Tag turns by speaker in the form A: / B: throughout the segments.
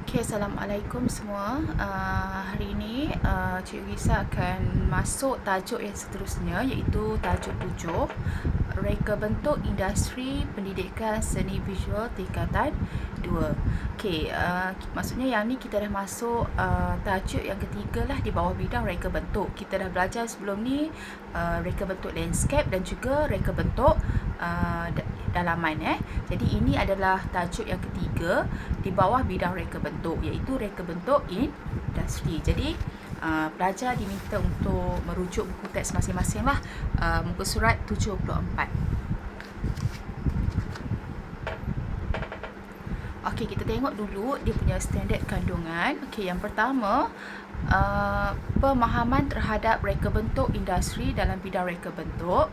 A: Okay, Assalamualaikum semua. Hari ini Cik Risa akan masuk tajuk yang seterusnya, iaitu tajuk 7, Reka bentuk industri pendidikan seni visual tingkatan 2. Okay, maksudnya yang ni kita dah masuk tajuk yang ketiga lah di bawah bidang reka bentuk. Kita dah belajar sebelum ni reka bentuk landscape dan juga reka bentuk dalaman. Jadi ini adalah tajuk yang ketiga di bawah bidang reka bentuk, iaitu reka bentuk industri. Jadi pelajar diminta untuk merujuk buku teks masing-masing lah, muka surat 74. Okey, kita tengok dulu dia punya standard kandungan. Okey, yang pertama, pemahaman terhadap reka bentuk industri dalam bidang reka bentuk.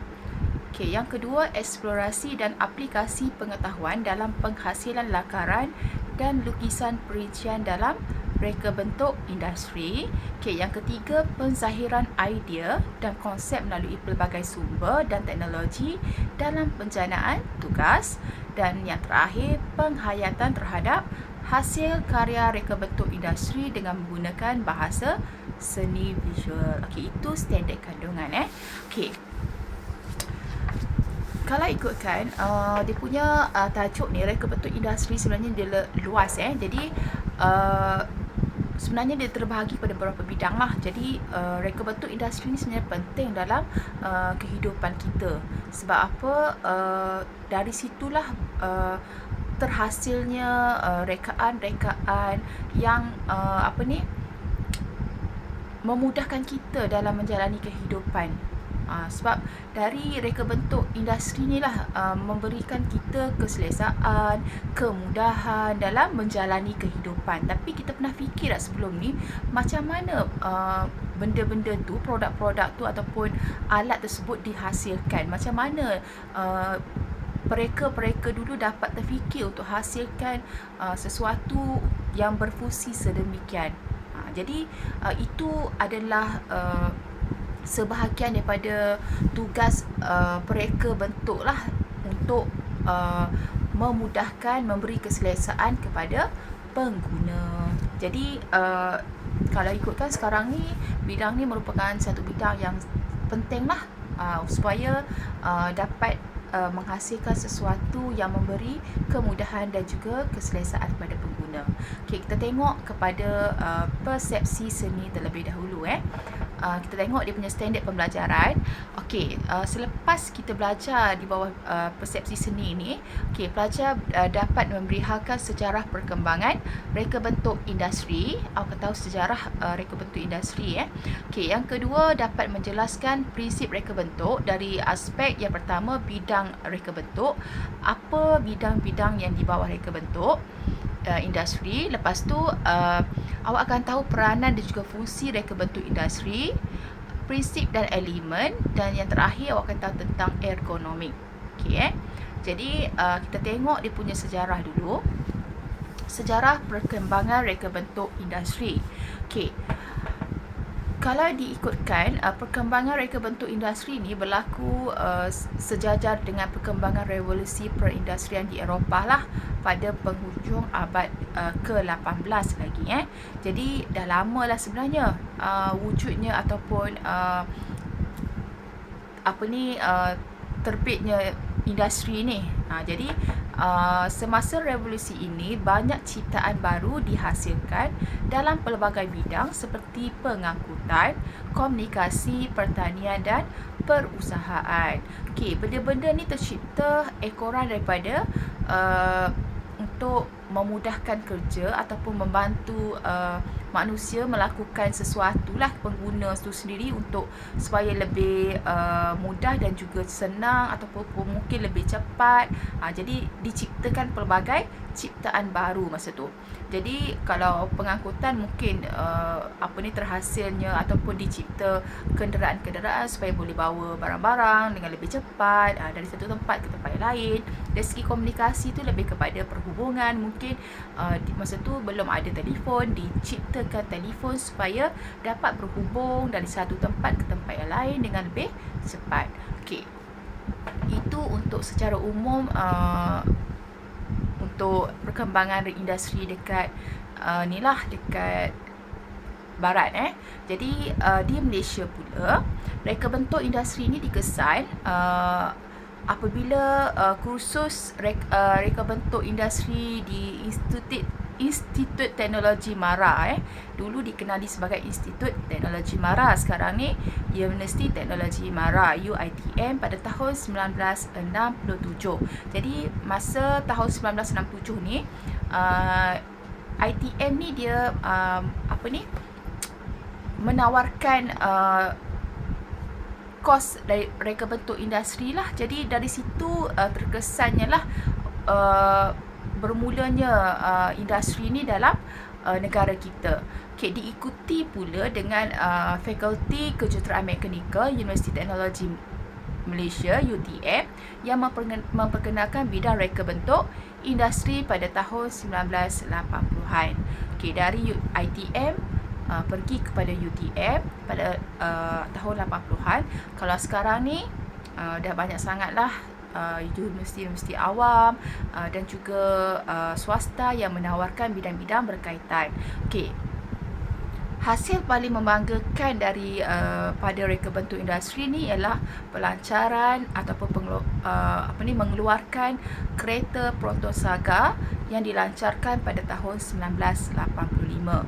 A: Okey, yang kedua, eksplorasi dan aplikasi pengetahuan dalam penghasilan lakaran dan lukisan perincian dalam reka bentuk industri. Okey, yang ketiga, penzahiran idea dan konsep melalui pelbagai sumber dan teknologi dalam penjanaan tugas. Dan yang terakhir, penghayatan terhadap hasil karya reka bentuk industri dengan menggunakan bahasa seni visual. Okey, itu standard kandungan. Okey, kalau ikutkan dia punya tajuk ni, reka bentuk industri, sebenarnya dia luas. Jadi sebenarnya dia terbahagi pada beberapa bidang lah. Jadi reka bentuk industri ni sebenarnya penting dalam kehidupan kita. Sebab apa? Dari situlah terhasilnya rekaan-rekaan yang memudahkan kita dalam menjalani kehidupan. Sebab dari reka bentuk industri ni lah memberikan kita keselesaan, kemudahan dalam menjalani kehidupan. Tapi kita pernah fikir tak sebelum ni, macam mana benda-benda tu, produk-produk tu ataupun alat tersebut dihasilkan? Macam mana mereka dulu dapat terfikir untuk hasilkan sesuatu yang berfungsi sedemikian? Jadi itu adalah sebahagian daripada tugas pereka bentuk lah, untuk memudahkan, memberi keselesaan kepada pengguna. Jadi kalau ikutkan sekarang ni, bidang ni merupakan satu bidang yang penting lah, supaya dapat menghasilkan sesuatu yang memberi kemudahan dan juga keselesaan kepada pengguna. Okay, kita tengok kepada persepsi seni terlebih dahulu. Kita tengok dia punya standard pembelajaran. Okey, selepas kita belajar di bawah persepsi seni ni, okey, pelajar dapat memerihalkan sejarah perkembangan reka bentuk industri. Awak tahu sejarah reka bentuk industri. Okey, yang kedua, dapat menjelaskan prinsip reka bentuk dari aspek yang pertama, bidang reka bentuk. Apa bidang-bidang yang di bawah reka bentuk industri. Lepas tu awak akan tahu peranan dan juga fungsi reka bentuk industri, prinsip dan elemen, dan yang terakhir awak akan tahu tentang ergonomik. Okey. Jadi kita tengok dia punya sejarah dulu. Sejarah perkembangan reka bentuk industri. Okey, kalau diikutkan, perkembangan reka bentuk industri ni berlaku sejajar dengan perkembangan revolusi perindustrian di Eropah lah, pada penghujung abad ke-18 lagi. Jadi dah lama lah sebenarnya wujudnya ataupun terbitnya industri ni. Jadi semasa revolusi ini, banyak ciptaan baru dihasilkan dalam pelbagai bidang seperti pengangkutan, komunikasi, pertanian dan perusahaan. Okey, benda-benda ni tercipta ekoran daripada untuk memudahkan kerja ataupun membantu manusia melakukan sesuatu lah, pengguna itu sendiri, untuk supaya lebih mudah dan juga senang ataupun mungkin lebih cepat. Jadi diciptakan pelbagai ciptaan baru masa tu. Jadi kalau pengangkutan mungkin terhasilnya ataupun dicipta kenderaan-kenderaan supaya boleh bawa barang-barang dengan lebih cepat dari satu tempat ke tempat lain. Dari segi komunikasi tu lebih kepada perhubungan. Mungkin masa tu belum ada telefon, diciptakan telefon supaya dapat berhubung dari satu tempat ke tempat yang lain dengan lebih cepat. Okey, itu untuk secara umum untuk perkembangan industri dekat dekat barat. Jadi di Malaysia pula reka bentuk industri ni dikesan apabila kursus reka bentuk industri di Institut Teknologi MARA dulu dikenali sebagai Institut Teknologi MARA, sekarang ni Universiti Teknologi MARA UiTM pada tahun 1967. Jadi masa tahun 1967 ni ITM ni dia menawarkan kos dari reka bentuk industri lah. Jadi dari situ terkesannya lah bermulanya industri ni dalam negara kita. Diikuti pula dengan Fakulti Kejuruteraan Mekanikal Universiti Teknologi Malaysia UTM yang memperkenalkan bidang reka bentuk industri pada tahun 1980-an. Dari ITM pergi kepada UTM pada tahun 80-an. Kalau sekarang ni dah banyak sangatlah universiti-universiti awam dan juga swasta yang menawarkan bidang-bidang berkaitan. Hasil paling membanggakan dari pada reka bentuk industri ni ialah pelancaran ataupun mengeluarkan kereta Protosaga yang dilancarkan pada tahun 1985.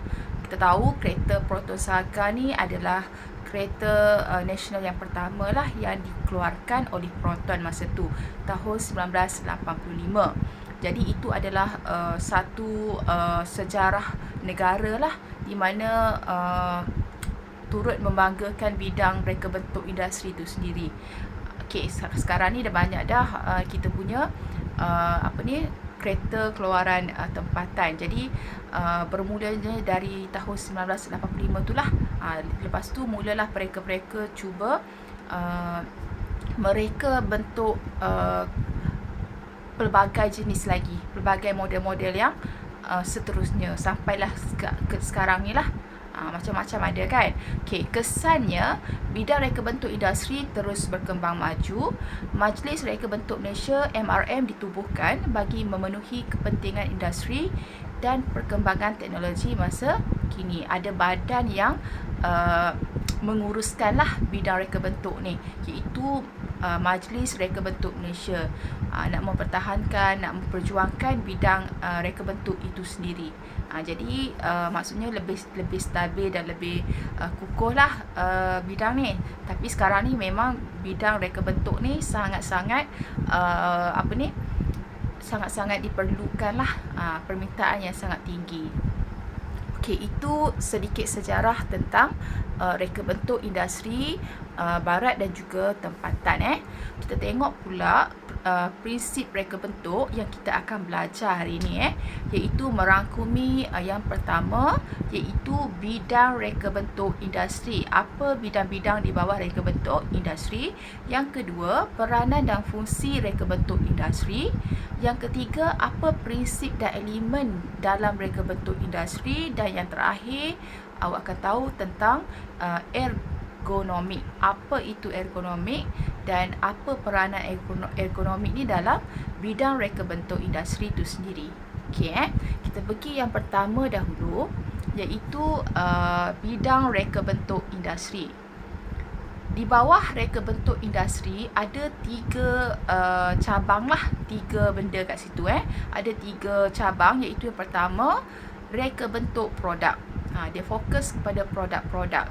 A: Kita tahu kereta Protosaga ni adalah kereta nasional yang pertama lah yang dikeluarkan oleh Proton masa tu, tahun 1985. Jadi itu adalah satu sejarah negara lah di mana turut membanggakan bidang reka bentuk industri itu sendiri. Sekarang ni dah banyak dah kita punya kereta keluaran tempatan. Jadi bermulanya dari tahun 1985 itulah. Lepas tu mulalah mereka cuba mereka bentuk pelbagai jenis lagi, pelbagai model-model yang seterusnya sampailah ke sekarang ni lah. Macam-macam ada kan. Kesannya bidang reka bentuk industri terus berkembang maju. Majlis Reka Bentuk Malaysia MRM ditubuhkan bagi memenuhi kepentingan industri dan perkembangan teknologi masa kini. Ada badan yang menguruskanlah bidang reka bentuk ni, iaitu Majlis Reka Bentuk Malaysia. Nak mempertahankan, nak memperjuangkan bidang reka bentuk itu sendiri. Jadi maksudnya lebih stabil dan lebih kukuhlah bidang ni. Tapi sekarang ni memang bidang reka bentuk ni sangat-sangat sangat-sangat diperlukanlah, permintaan yang sangat tinggi. Itu sedikit sejarah tentang reka bentuk industri barat dan juga tempatan. Kita tengok pula prinsip reka bentuk yang kita akan belajar hari ini, iaitu merangkumi yang pertama, iaitu bidang reka bentuk industri. Apa bidang-bidang di bawah reka bentuk industri? Yang kedua, peranan dan fungsi reka bentuk industri. Yang ketiga, apa prinsip dan elemen dalam reka bentuk industri. Dan yang terakhir, awak akan tahu tentang ergonomik. Apa itu ergonomik dan apa peranan ergonomik ni dalam bidang reka bentuk industri itu sendiri. Kita pergi yang pertama dahulu, iaitu bidang reka bentuk industri. Di bawah reka bentuk industri ada 3 cabang lah, 3 benda kat situ. Ada 3 cabang, iaitu yang pertama reka bentuk produk. Dia fokus kepada produk-produk.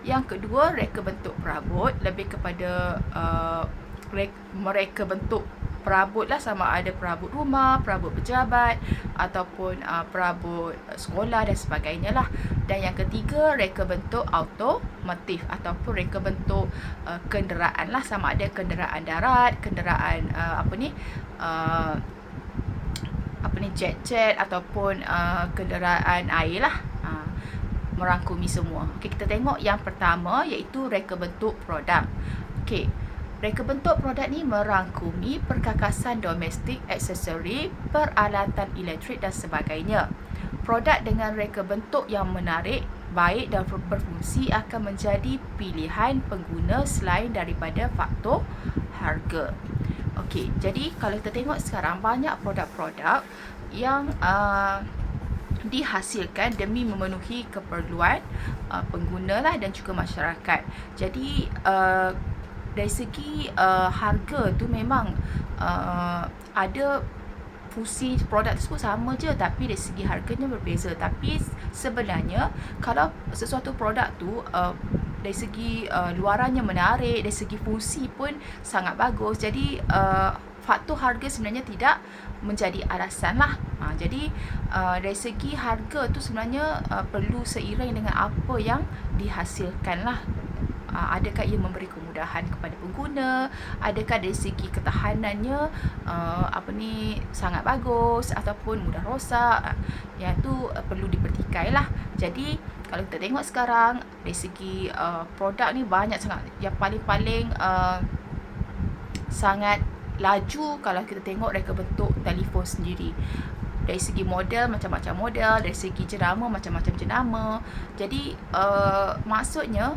A: Yang kedua, reka bentuk perabot, lebih kepada mereka bentuk perabot lah, sama ada perabot rumah, perabot pejabat ataupun perabot sekolah dan sebagainya lah. Dan yang ketiga, reka bentuk automotif ataupun reka bentuk kenderaan lah, sama ada kenderaan darat, kenderaan jet ataupun kenderaan air lah. Merangkumi semua. Kita tengok yang pertama, iaitu reka bentuk produk. Reka bentuk produk ni merangkumi perkakasan domestik, aksesori, peralatan elektrik dan sebagainya. Produk dengan reka bentuk yang menarik, baik dan berfungsi akan menjadi pilihan pengguna selain daripada faktor harga. Okey, jadi kalau kita tengok sekarang banyak produk-produk yang dihasilkan demi memenuhi keperluan pengguna lah dan juga masyarakat. Jadi dari segi harga tu memang ada fungsi produk tersebut sama je, tapi dari segi harganya berbeza. Tapi sebenarnya kalau sesuatu produk tu dari segi luarannya menarik, dari segi fungsi pun sangat bagus. Jadi faktor harga sebenarnya tidak menjadi alasan lah. Jadi dari segi harga tu sebenarnya perlu seiring dengan apa yang dihasilkan lah. Adakah ia memberi kemudahan kepada pengguna, adakah dari segi ketahanannya sangat bagus ataupun mudah rosak. Yang tu perlu dipertikai lah. Jadi kalau kita tengok sekarang dari segi produk ni banyak sangat. Yang paling-paling sangat laju kalau kita tengok reka bentuk telefon sendiri. Dari segi model, macam-macam model. Dari segi jenama, macam-macam jenama. Jadi maksudnya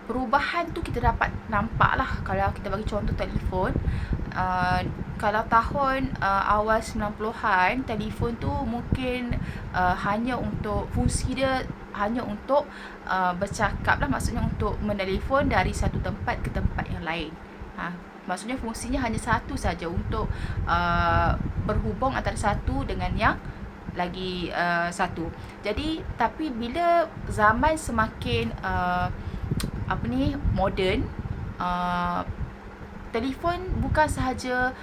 A: perubahan tu kita dapat nampak lah. Kalau kita bagi contoh telefon, kalau tahun awal 90-an, telefon tu mungkin hanya untuk fungsi dia hanya untuk bercakap lah, maksudnya untuk menelefon dari satu tempat ke tempat yang lain. Maksudnya fungsinya hanya satu saja, untuk berhubung antara satu dengan yang lagi satu. Jadi tapi bila zaman semakin moden, telefon bukan sahaja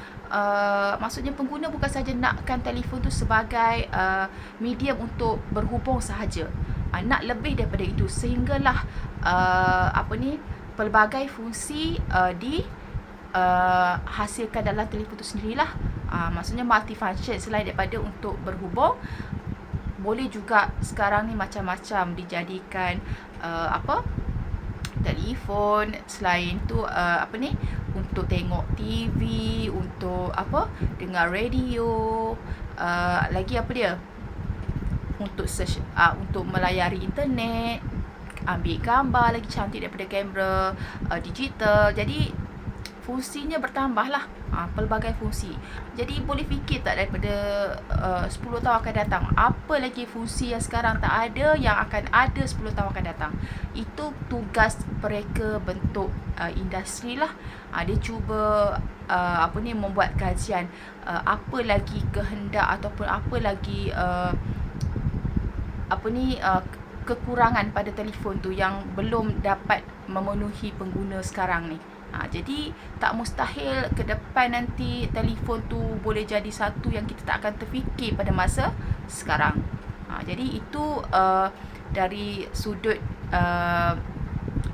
A: maksudnya pengguna bukan sahaja nakkan telefon tu sebagai medium untuk berhubung sahaja, nak lebih daripada itu, sehinggalah pelbagai fungsi hasilkan dalam telefon tu sendirilah. Maksudnya multifunction, selain daripada untuk berhubung, boleh juga sekarang ni macam-macam dijadikan telefon. Selain tu untuk tengok TV, untuk dengar radio, lagi untuk search, untuk melayari internet, ambil gambar lagi cantik daripada kamera digital. Jadi fungsinya bertambahlah, pelbagai fungsi. Jadi boleh fikir tak daripada 10 tahun akan datang, apa lagi fungsi yang sekarang tak ada yang akan ada 10 tahun akan datang. Itu tugas mereka bentuk industri lah. Dia cuba membuat kajian apa lagi kehendak ataupun apa lagi kekurangan pada telefon tu yang belum dapat memenuhi pengguna sekarang ni. Jadi tak mustahil ke depan nanti telefon tu boleh jadi satu yang kita tak akan terfikir pada masa sekarang. Jadi itu dari sudut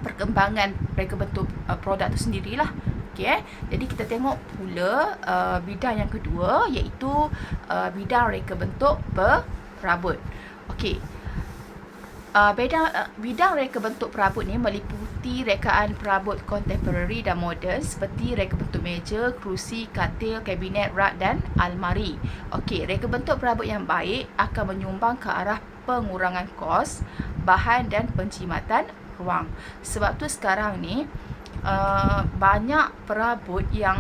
A: perkembangan reka bentuk produk tu sendirilah. Okay, jadi kita tengok pula bidang yang kedua, iaitu bidang reka bentuk perabot. Okey. Bidang reka bentuk perabot ni meliputi rekaan perabot kontemporari dan moden seperti reka bentuk meja, kerusi, katil, kabinet, rak dan almari. Okey, reka bentuk perabot yang baik akan menyumbang ke arah pengurangan kos, bahan dan penjimatan ruang. Sebab tu sekarang ni banyak perabot yang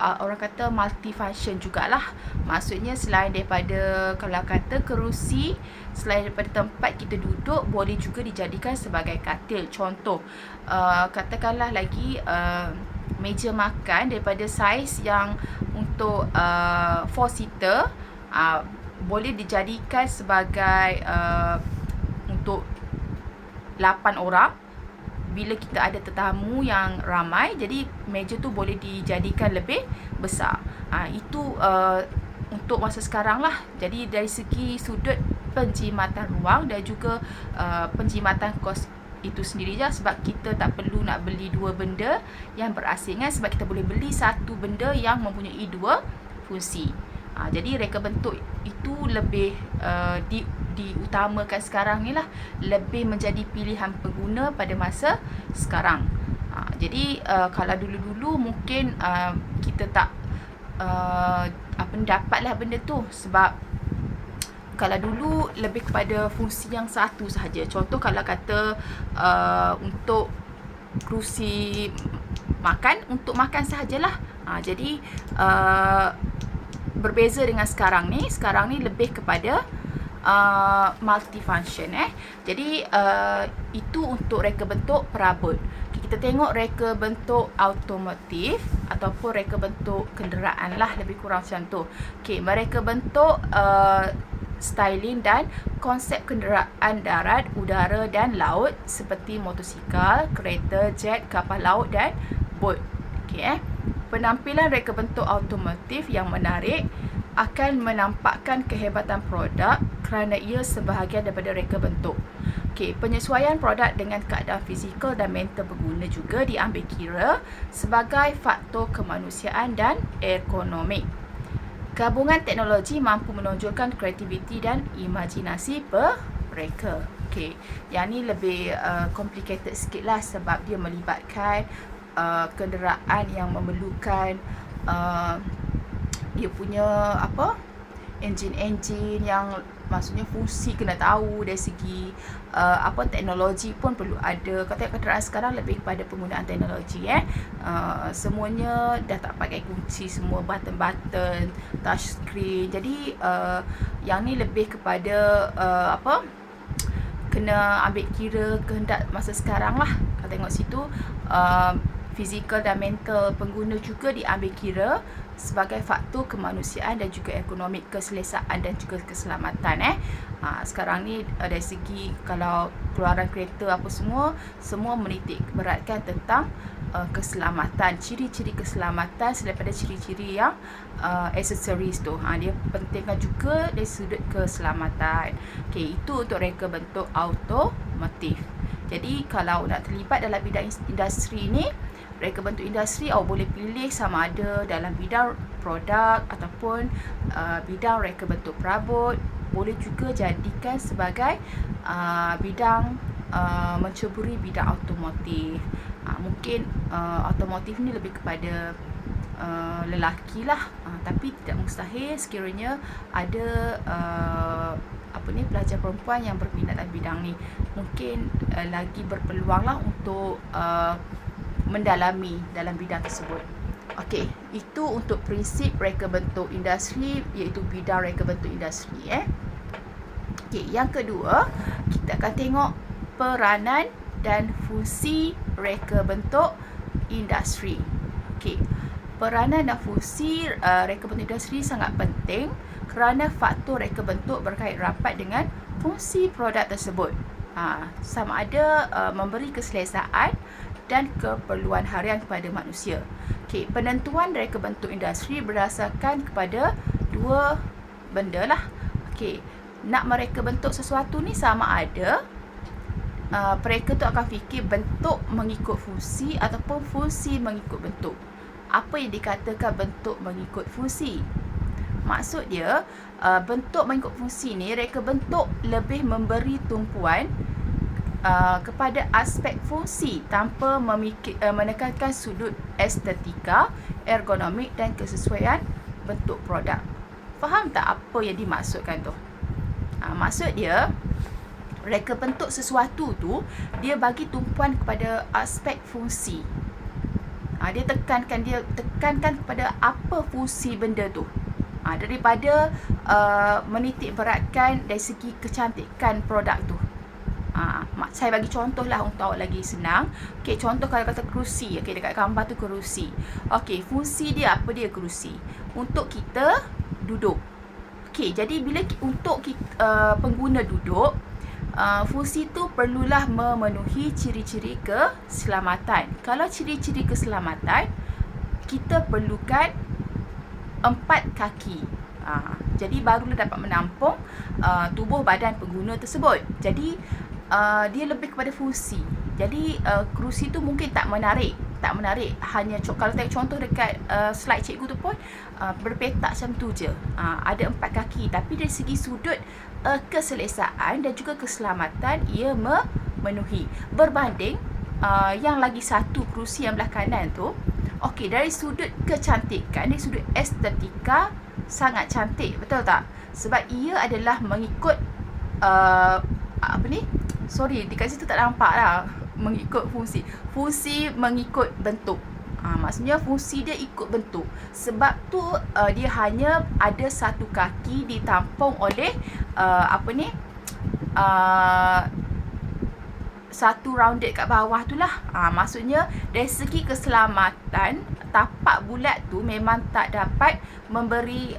A: orang kata multifunction jugalah. Maksudnya selain daripada, kalau kata kerusi, selain daripada tempat kita duduk, boleh juga dijadikan sebagai katil. Contoh, katakanlah lagi meja makan daripada saiz yang untuk 4 seater, boleh dijadikan sebagai untuk 8 orang. Bila kita ada tetamu yang ramai, jadi meja tu boleh dijadikan lebih besar. Itu untuk masa sekarang lah. Jadi dari segi sudut penjimatan ruang dan juga penjimatan kos itu sendiri je, sebab kita tak perlu nak beli dua benda yang berasingan, sebab kita boleh beli satu benda yang mempunyai dua fungsi. Jadi reka bentuk itu lebih diutamakan sekarang ni lah, lebih menjadi pilihan pengguna pada masa sekarang. Jadi kalau dulu-dulu mungkin kita tak dapatlah benda tu, sebab kalau dulu lebih kepada fungsi yang satu sahaja. Contoh kalau kata untuk kerusi makan untuk makan sahajalah. Jadi berbeza dengan sekarang ni lebih kepada multifunction. Jadi itu untuk reka bentuk perabot. Kita tengok reka bentuk automotif ataupun reka bentuk kenderaan lah, lebih kurang macam tu. Mereka bentuk styling dan konsep kenderaan darat, udara dan laut seperti motosikal, kereta, jet, kapal laut dan bot. Penampilan reka bentuk automotif yang menarik akan menampakkan kehebatan produk kerana ia sebahagian daripada reka bentuk. Penyesuaian produk dengan keadaan fizikal dan mental pengguna juga diambil kira sebagai faktor kemanusiaan dan ekonomi. Gabungan teknologi mampu menonjolkan kreativiti dan imajinasi mereka. Yang ni lebih complicated sikit lah sebab dia melibatkan kenderaan yang memerlukan dia punya enjin yang maksudnya fungsi kena tahu dari segi teknologi pun perlu ada. Kalau tengok kenderaan sekarang lebih kepada penggunaan teknologi. Semuanya dah tak pakai kunci, semua button-button, touch screen. Jadi yang ni lebih kepada kena ambil kira kehendak masa sekarang lah. Kalau tengok situ fizikal dan mental pengguna juga diambil kira sebagai faktor kemanusiaan dan juga ekonomi, keselesaan dan juga keselamatan. Sekarang ni dari segi kalau keluaran kereta apa semua menitik beratkan tentang keselamatan, ciri-ciri keselamatan daripada ciri-ciri yang accessories tu. Dia pentingkan juga dari sudut keselamatan. Itu untuk reka bentuk automotif. Jadi kalau nak terlibat dalam bidang industri ni, reka bentuk industri boleh pilih sama ada dalam bidang produk ataupun bidang reka bentuk perabot. Boleh juga jadikan sebagai bidang menceburi bidang automotif. Mungkin automotif ni lebih kepada lelaki lah, tapi tidak mustahil sekiranya ada pelajar perempuan yang berminat dalam bidang ni. Mungkin lagi berpeluang lah untuk mendalami dalam bidang tersebut. Itu untuk prinsip reka bentuk industri, iaitu bidang reka bentuk industri. Yang kedua, kita akan tengok peranan dan fungsi reka bentuk industri. Peranan dan fungsi reka bentuk industri sangat penting kerana faktor reka bentuk berkait rapat dengan fungsi produk tersebut. Sama ada memberi keselesaan dan keperluan harian kepada manusia. Penentuan reka bentuk industri berdasarkan kepada dua benda lah. Nak mereka bentuk sesuatu ni sama ada mereka tu akan fikir bentuk mengikut fungsi ataupun fungsi mengikut bentuk. Apa yang dikatakan bentuk mengikut fungsi? Maksud dia bentuk mengikut fungsi ni, reka bentuk lebih memberi tumpuan kepada aspek fungsi tanpa menekankan sudut estetika, ergonomik dan kesesuaian bentuk produk. Faham tak apa yang dimaksudkan tu? Maksud dia, reka bentuk sesuatu tu dia bagi tumpuan kepada aspek fungsi. Dia tekankan kepada apa fungsi benda tu. Daripada menitik beratkan dari segi kecantikan produk tu. Saya bagi contoh lah untuk awak lagi senang. Contoh kalau kata kerusi, dekat gambar tu kerusi. Fungsi dia apa dia kerusi? Untuk kita duduk. Jadi bila untuk kita, pengguna duduk, fungsi tu perlulah memenuhi ciri-ciri keselamatan. Kalau ciri-ciri keselamatan, kita perlukan 4 kaki. Jadi barulah dapat menampung tubuh badan pengguna tersebut. Jadi dia lebih kepada fungsi. Jadi kerusi tu mungkin tak menarik. Hanya kalau tengok contoh dekat slide cikgu tu pun berpetak macam tu je. Ada 4 kaki, tapi dari segi sudut keselesaan dan juga keselamatan ia memenuhi. Berbanding yang lagi satu kerusi yang belah kanan tu, dari sudut kecantikan, dari sudut estetika sangat cantik, betul tak? Sebab ia adalah mengikut dekat situ tak nampak lah, mengikut fungsi mengikut bentuk. Maksudnya fungsi dia ikut bentuk. Sebab tu dia hanya ada satu kaki ditampung oleh satu rounded kat bawah tu lah. Maksudnya dari segi keselamatan, tapak bulat tu memang tak dapat memberi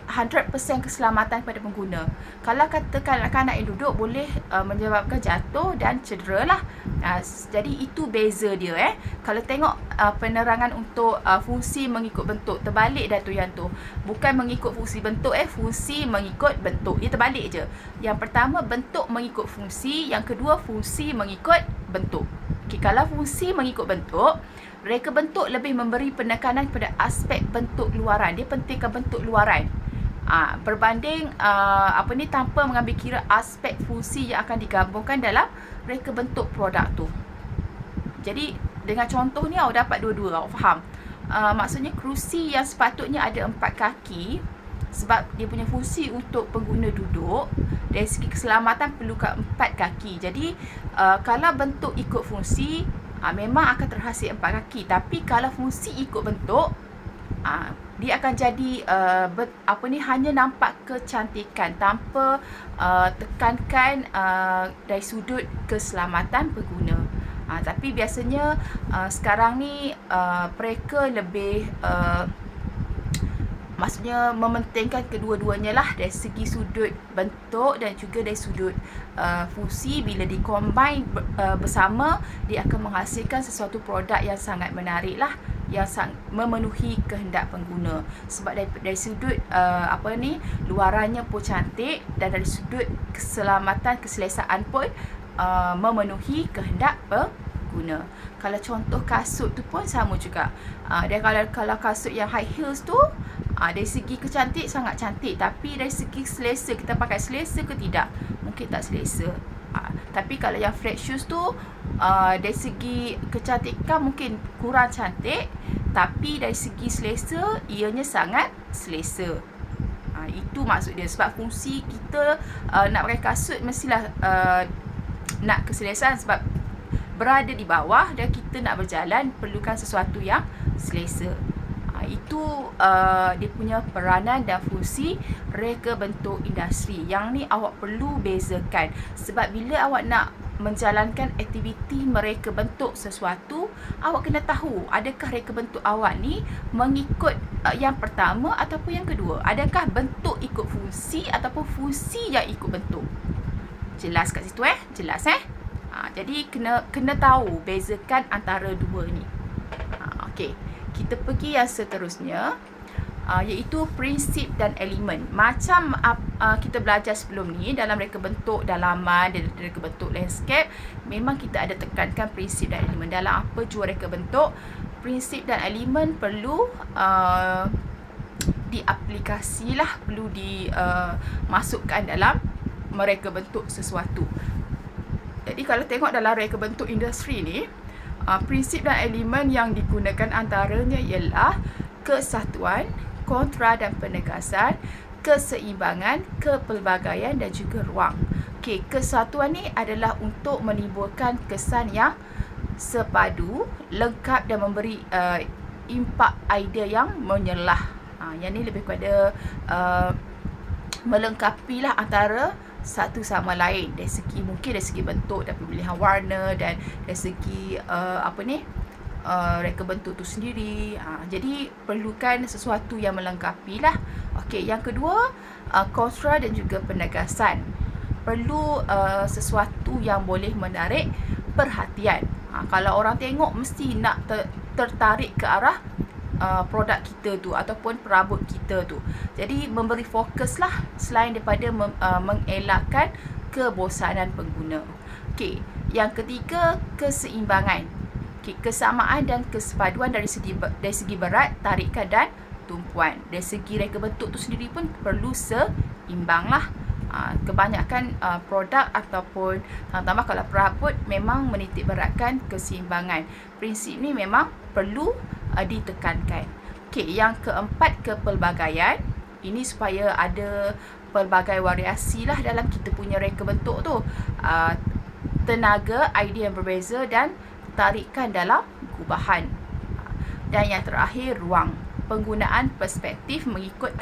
A: 100% keselamatan kepada pengguna. Kalau katakan kanak-kanak yang duduk boleh menyebabkan jatuh dan cedera lah. Jadi itu beza dia. Kalau tengok penerangan untuk fungsi mengikut bentuk, terbalik dah tu yang tu. Bukan mengikut fungsi bentuk, fungsi mengikut bentuk. Dia terbalik je. Yang pertama bentuk mengikut fungsi, yang kedua fungsi mengikut bentuk. Okay, kalau fungsi mengikut bentuk, reka bentuk lebih memberi penekanan kepada aspek bentuk luaran. Dia pentingkan bentuk luaran. Berbanding tanpa mengambil kira aspek fungsi yang akan digabungkan dalam reka bentuk produk tu. Jadi dengan contoh ni awak dapat dua-dua, awak faham. Maksudnya kerusi yang sepatutnya ada 4 kaki, sebab dia punya fungsi untuk pengguna duduk, dari segi keselamatan perlukan 4 kaki. Jadi kalau bentuk ikut fungsi, memang akan terhasil 4 kaki. Tapi kalau fungsi ikut bentuk, dia akan jadi hanya nampak kecantikan tanpa tekankan dari sudut keselamatan pengguna. Tapi biasanya sekarang ni mereka lebih maksudnya mementingkan kedua-duanya lah, dari segi sudut bentuk dan juga dari sudut fungsi. Bila dikombine bersama, dia akan menghasilkan sesuatu produk yang sangat menarik lah, yang memenuhi kehendak pengguna. Sebab dari sudut luarannya pun cantik, dan dari sudut keselamatan, keselesaan pun memenuhi kehendak pengguna. Kalau contoh kasut tu pun sama juga. Dan kalau kasut yang high heels tu, dari segi kecantik sangat cantik, tapi dari segi selesa, kita pakai selesa ke tidak? Mungkin tak selesa. Tapi kalau yang flat shoes tu, dari segi kecantikan mungkin kurang cantik, tapi dari segi selesa ianya sangat selesa. Itu maksud dia. Sebab fungsi kita nak pakai kasut mestilah nak keselesaan, sebab berada di bawah dan kita nak berjalan perlukan sesuatu yang selesa. Itu dia punya peranan dan fungsi reka bentuk industri. Yang ni awak perlu bezakan. Sebab bila awak nak menjalankan aktiviti mereka bentuk sesuatu, awak kena tahu adakah reka bentuk awak ni mengikut yang pertama ataupun yang kedua. Adakah bentuk ikut fungsi ataupun fungsi yang ikut bentuk. Jelas kat situ Jelas jadi kena tahu bezakan antara dua ni. Okey, kita pergi yang seterusnya, iaitu prinsip dan elemen. Macam kita belajar sebelum ni dalam reka bentuk dalaman dan reka bentuk landscape, memang kita ada tekankan prinsip dan elemen. Dalam apa jua reka bentuk, prinsip dan elemen perlu diaplikasilah, perlu dimasukkan dalam mereka bentuk sesuatu. Jadi kalau tengok dalam reka bentuk industri ni, prinsip dan elemen yang digunakan antaranya ialah kesatuan, kontra dan penegasan, keseimbangan, kepelbagaian dan juga ruang. Okey, kesatuan ni adalah untuk menimbulkan kesan yang sepadu, lengkap dan memberi impak idea yang menyelah. Yang ni lebih kepada melengkapilah antara satu sama lain, dari segi mungkin dari segi bentuk dan pemilihan warna, dan dari segi reka bentuk tu sendiri. Jadi perlukan sesuatu yang melengkapi lah. Okey, yang kedua, kontra dan juga penegasan. Perlu sesuatu yang boleh menarik perhatian. Kalau orang tengok mesti nak tertarik ke arah produk kita tu ataupun perabot kita tu. Jadi memberi fokus lah, selain daripada mengelakkan kebosanan pengguna. Okey, yang ketiga, keseimbangan. Okey, kesamaan dan kesepaduan dari segi berat, tarikan dan tumpuan. Dari segi reka bentuk tu sendiri pun perlu seimbang lah. Kebanyakan produk ataupun tambah kalau perabot memang menitik beratkan keseimbangan. Prinsip ni memang perlu ditekankan. Okey, yang keempat, kepelbagaian. Ini supaya ada pelbagai variasi lah dalam kita punya reka bentuk tu. Tenaga, idea yang berbeza dan tarikan dalam gubahan. Dan yang terakhir, ruang. Penggunaan perspektif mengikut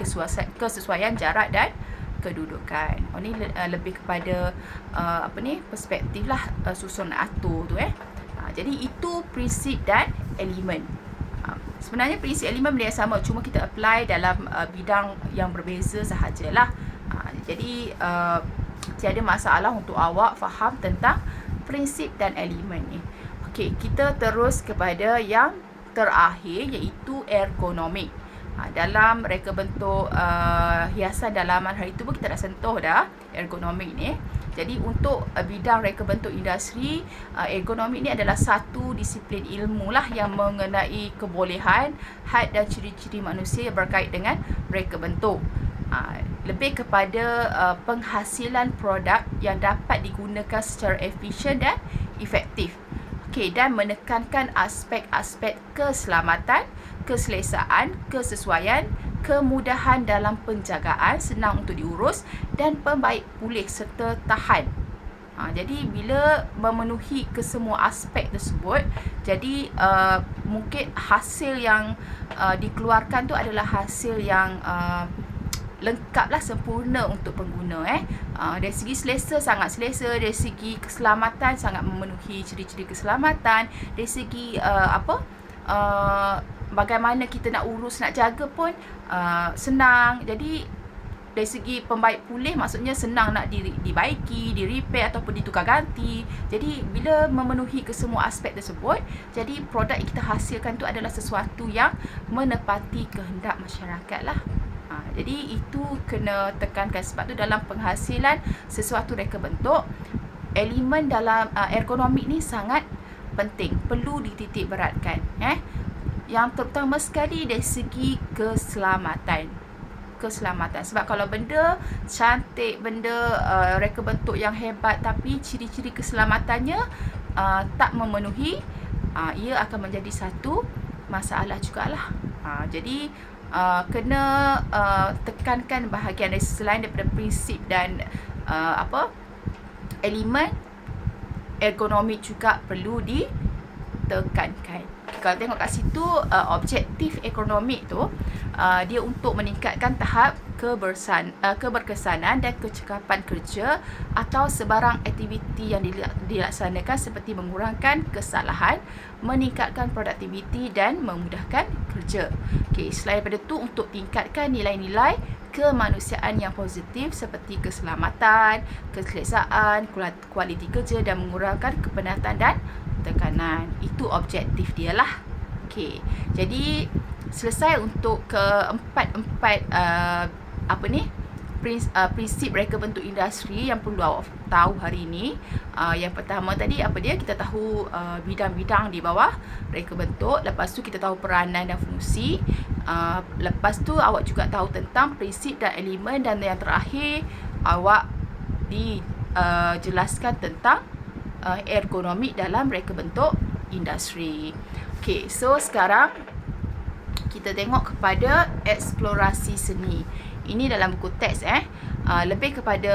A: kesesuaian jarak dan kedudukan. Ini lebih kepada perspektif lah, susun atur tu. Jadi itu prinsip dan elemen. Sebenarnya prinsip elemen benda yang sama, cuma kita apply dalam bidang yang berbeza sahajalah. Jadi tiada masalah untuk awak faham tentang prinsip dan elemen ni. Okey, kita terus kepada yang terakhir, iaitu ergonomik. Dalam reka bentuk hiasan dalaman hari tu pun kita dah sentuh dah ergonomik ni. Jadi untuk bidang reka bentuk industri, ergonomik ni adalah satu disiplin ilmu lah yang mengenai kebolehan, had dan ciri-ciri manusia yang berkait dengan reka bentuk. Lebih kepada penghasilan produk yang dapat digunakan secara efisien dan efektif. Okey, dan menekankan aspek-aspek keselamatan, keselesaan, kesesuaian, kemudahan dalam penjagaan, senang untuk diurus dan pembaik pulih serta tahan. Jadi bila memenuhi kesemua aspek tersebut, jadi mungkin hasil yang dikeluarkan tu adalah hasil yang lengkaplah, sempurna untuk pengguna. Dari segi selesa, sangat selesa. Dari segi keselamatan, sangat memenuhi ciri-ciri keselamatan. Dari segi bagaimana kita nak urus, nak jaga pun senang. Jadi dari segi pembaik pulih, maksudnya senang nak dibaiki, di-repair ataupun ditukar ganti. Jadi bila memenuhi kesemua aspek tersebut, jadi produk yang kita hasilkan tu adalah sesuatu yang menepati kehendak masyarakat lah. Jadi itu kena tekankan. Sebab tu dalam penghasilan sesuatu reka bentuk, elemen dalam ergonomik ni sangat penting, perlu dititik beratkan. Yang terutama sekali dari segi keselamatan. Sebab kalau benda cantik, benda reka bentuk yang hebat, tapi ciri-ciri keselamatannya tak memenuhi, ia akan menjadi satu masalah jugalah. Jadi kena tekankan bahagian dari selain daripada prinsip dan elemen, ergonomik juga perlu ditekankan. Kalau tengok kat situ, objektif ekonomik tu dia untuk meningkatkan tahap keberkesanan dan kecekapan kerja atau sebarang aktiviti yang dilaksanakan, seperti mengurangkan kesalahan, meningkatkan produktiviti dan memudahkan kerja. Okey, selain daripada tu, untuk tingkatkan nilai-nilai kemanusiaan yang positif seperti keselamatan, keselesaan, kualiti kerja dan mengurangkan kepenatan dan tekanan. Itu objektif dia lah. Okey, jadi selesai untuk keempat prinsip reka bentuk industri yang perlu awak tahu hari ini. Yang pertama tadi kita tahu bidang-bidang di bawah reka bentuk. Lepas tu kita tahu peranan dan fungsi. Lepas tu awak juga tahu tentang prinsip dan elemen. Dan yang terakhir, awak dijelaskan tentang ergonomik dalam reka bentuk industri. Okey, so sekarang kita tengok kepada eksplorasi seni. Ini dalam buku teks lebih kepada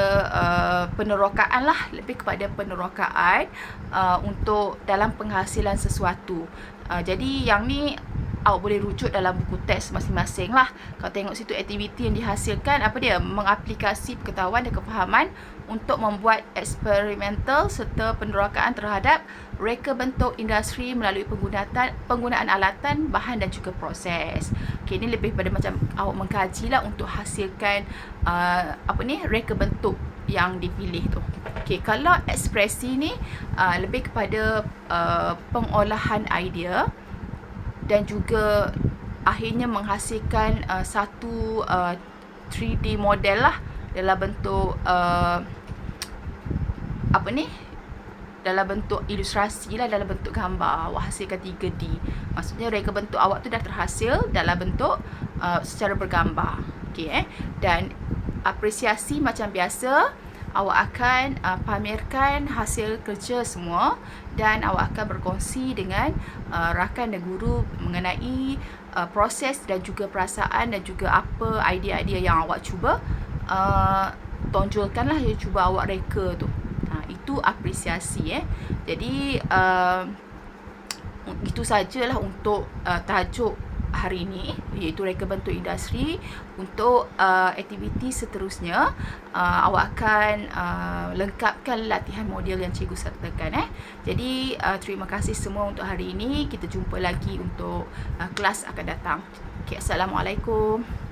A: penerokaan lah, untuk dalam penghasilan sesuatu. Jadi yang ni awak boleh rujuk dalam buku teks masing-masing lah. Kalau tengok situ, aktiviti yang dihasilkan mengaplikasi pengetahuan dan kefahaman untuk membuat eksperimental serta penerokaan terhadap reka bentuk industri melalui penggunaan alatan, bahan dan juga proses. Okey, ini lebih pada macam awak mengkaji lah untuk hasilkan reka bentuk yang dipilih tu. Okey, kalau ekspresi ni lebih kepada pengolahan idea dan juga akhirnya menghasilkan satu 3D model lah dalam bentuk dalam bentuk ilustrasi lah, dalam bentuk gambar. Awak hasilkan 3D. Maksudnya reka bentuk awak tu dah terhasil dalam bentuk secara bergambar. Okey, dan apresiasi macam biasa, awak akan pamerkan hasil kerja semua dan awak akan berkongsi dengan rakan dan guru mengenai proses dan juga perasaan dan juga apa idea-idea yang awak cuba tonjolkan lah, yang cuba awak reka tu. Itu apresiasi. Jadi Itu sajalah untuk tajuk hari ini, iaitu reka bentuk industri. Untuk aktiviti seterusnya, awak akan lengkapkan latihan model yang cikgu sertakan. Jadi terima kasih semua untuk hari ini. Kita jumpa lagi untuk kelas akan datang. Okay, Assalamualaikum.